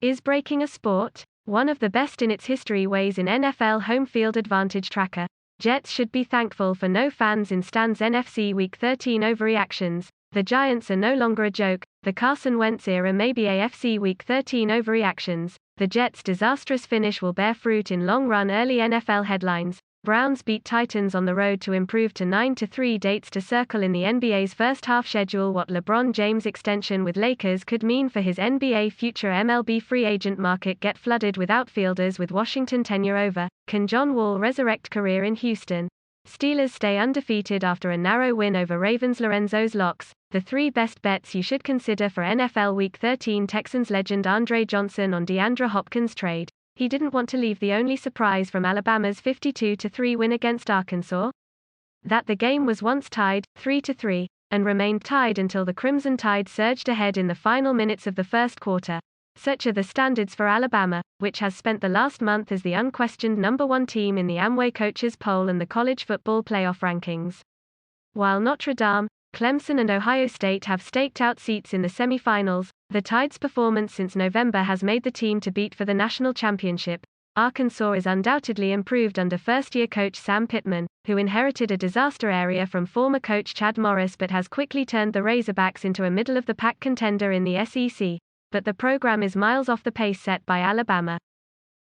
Is breaking a sport? One of the best in its history weighs in NFL home field advantage tracker. Jets should be thankful for no fans in standsNFC Week 13 overreactions. The Giants are no longer a joke. The Carson Wentz era may be beAFC Week 13 overreactions. The Jets' disastrous finish will bear fruit in long-run early NFL headlines. Browns beat Titans on the road to improve to 9-3. Dates to circle in the NBA's first half schedule. What LeBron James' extension with Lakers could mean for his NBA future. MLB free agent market get flooded with outfielders with Washington tenure over. Can John Wall resurrect career in Houston? Steelers stay undefeated after a narrow win over Ravens. Lorenzo's locks. The 3 best bets you should consider for NFL Week 13. Texans legend Andre Johnson on DeAndre Hopkins trade. He didn't want to leave. The only surprise from Alabama's 52-3 win against Arkansas? That the game was once tied, 3-3, and remained tied until the Crimson Tide surged ahead in the final minutes of the first quarter. Such are the standards for Alabama, which has spent the last month as the unquestioned #1 team in the Amway Coaches Poll and the college football playoff rankings. While Notre Dame, Clemson and Ohio State have staked out seats in the semifinals, the Tide's performance since November has made the team to beat for the national championship. Arkansas is undoubtedly improved under first-year coach Sam Pittman, who inherited a disaster area from former coach Chad Morris but has quickly turned the Razorbacks into a middle-of-the-pack contender in the SEC. But the program is miles off the pace set by Alabama.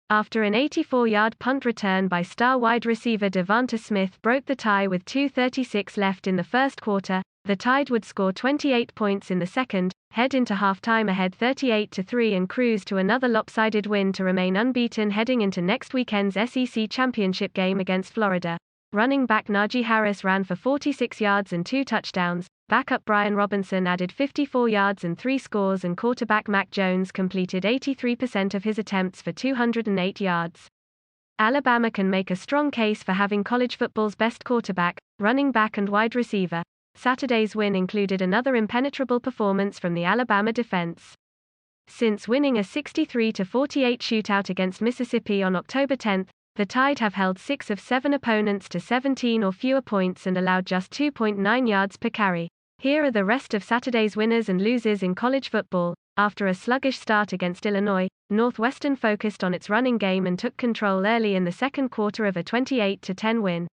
After an 84-yard punt return by star wide receiver Devonta Smith broke the tie with 2:36 left in the first quarter, the Tide would score 28 points in the second, head into halftime ahead 38-3 and cruise to another lopsided win to remain unbeaten heading into next weekend's SEC championship game against Florida. Running back Najee Harris ran for 46 yards and 2 touchdowns, backup Brian Robinson added 54 yards and 3 scores, and quarterback Mac Jones completed 83% of his attempts for 208 yards. Alabama can make a strong case for having college football's best quarterback, running back and wide receiver. Saturday's win included another impenetrable performance from the Alabama defense. Since winning a 63-48 shootout against Mississippi on October 10, the Tide have held 6 of 7 opponents to 17 or fewer points and allowed just 2.9 yards per carry. Here are the rest of Saturday's winners and losers in college football. After a sluggish start against Illinois, Northwestern focused on its running game and took control early in the second quarter of a 28-10 win.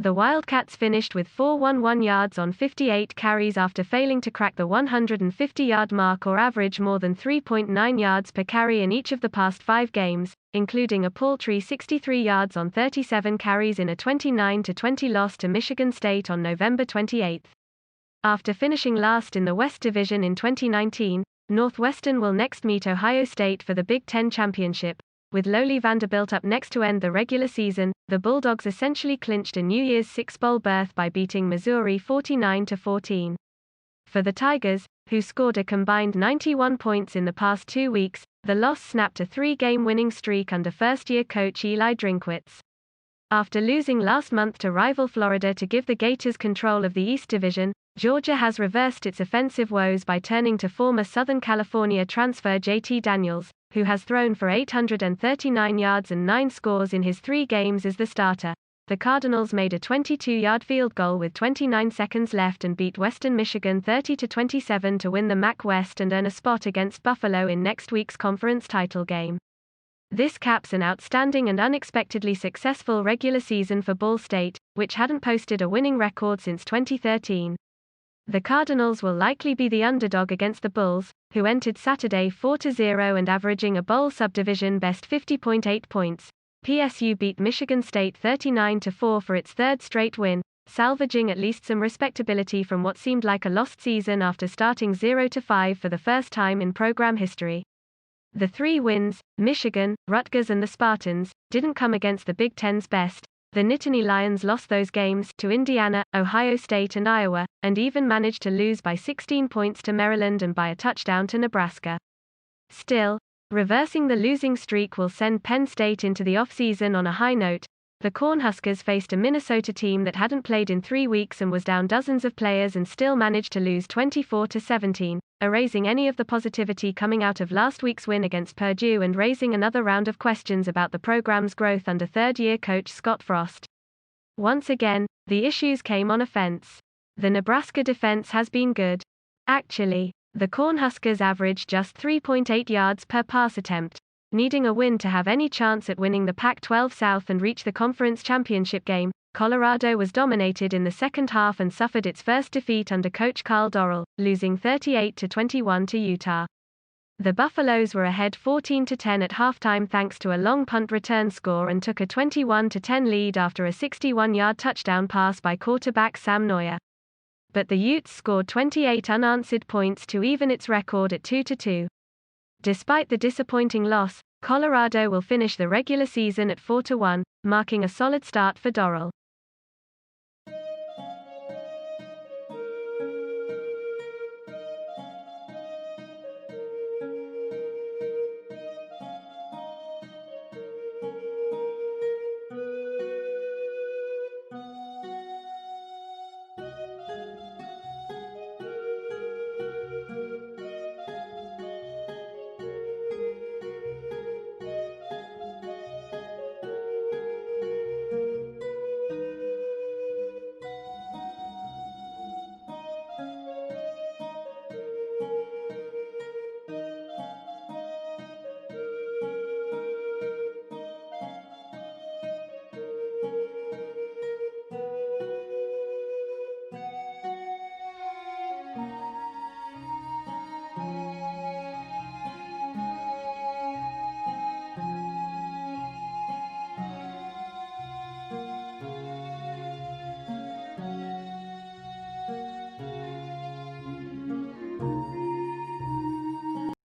The Wildcats finished with 411 yards on 58 carries after failing to crack the 150-yard mark or average more than 3.9 yards per carry in each of the past 5 games, including a paltry 63 yards on 37 carries in a 29-20 loss to Michigan State on November 28. After finishing last in the West Division in 2019, Northwestern will next meet Ohio State for the Big Ten Championship. With lowly Vanderbilt up next to end the regular season, the Bulldogs essentially clinched a New Year's Six bowl berth by beating Missouri 49-14. For the Tigers, who scored a combined 91 points in the past 2 weeks, the loss snapped a 3-game winning streak under first-year coach Eli Drinkwitz. After losing last month to rival Florida to give the Gators control of the East Division, Georgia has reversed its offensive woes by turning to former Southern California transfer JT Daniels, who has thrown for 839 yards and 9 scores in his 3 games as the starter. The Cardinals made a 22-yard field goal with 29 seconds left and beat Western Michigan 30-27 to win the MAC West and earn a spot against Buffalo in next week's conference title game. This caps an outstanding and unexpectedly successful regular season for Ball State, which hadn't posted a winning record since 2013. The Cardinals will likely be the underdog against the Bulls, who entered Saturday 4-0 and averaging a bowl subdivision best 50.8 points. PSU beat Michigan State 39-4 for its 3rd straight win, salvaging at least some respectability from what seemed like a lost season after starting 0-5 for the first time in program history. The 3 wins, Michigan, Rutgers and the Spartans, didn't come against the Big Ten's best. The Nittany Lions lost those games to Indiana, Ohio State and Iowa, and even managed to lose by 16 points to Maryland and by a touchdown to Nebraska. Still, reversing the losing streak will send Penn State into the offseason on a high note. The Cornhuskers faced a Minnesota team that hadn't played in 3 weeks and was down dozens of players and still managed to lose 24-17, erasing any of the positivity coming out of last week's win against Purdue and raising another round of questions about the program's growth under third-year coach Scott Frost. Once again, the issues came on offense. The Nebraska defense has been good. Actually, The Cornhuskers averaged just 3.8 yards per pass attempt. Needing a win to have any chance at winning the Pac-12 South and reach the conference championship game, Colorado was dominated in the second half and suffered its first defeat under coach Karl Dorrell, losing 38-21 to Utah. The Buffaloes were ahead 14-10 at halftime thanks to a long punt return score and took a 21-10 lead after a 61-yard touchdown pass by quarterback Sam Neuer. But the Utes scored 28 unanswered points to even its record at 2-2. Despite the disappointing loss, Colorado will finish the regular season at 4-1, marking a solid start for Dorrell.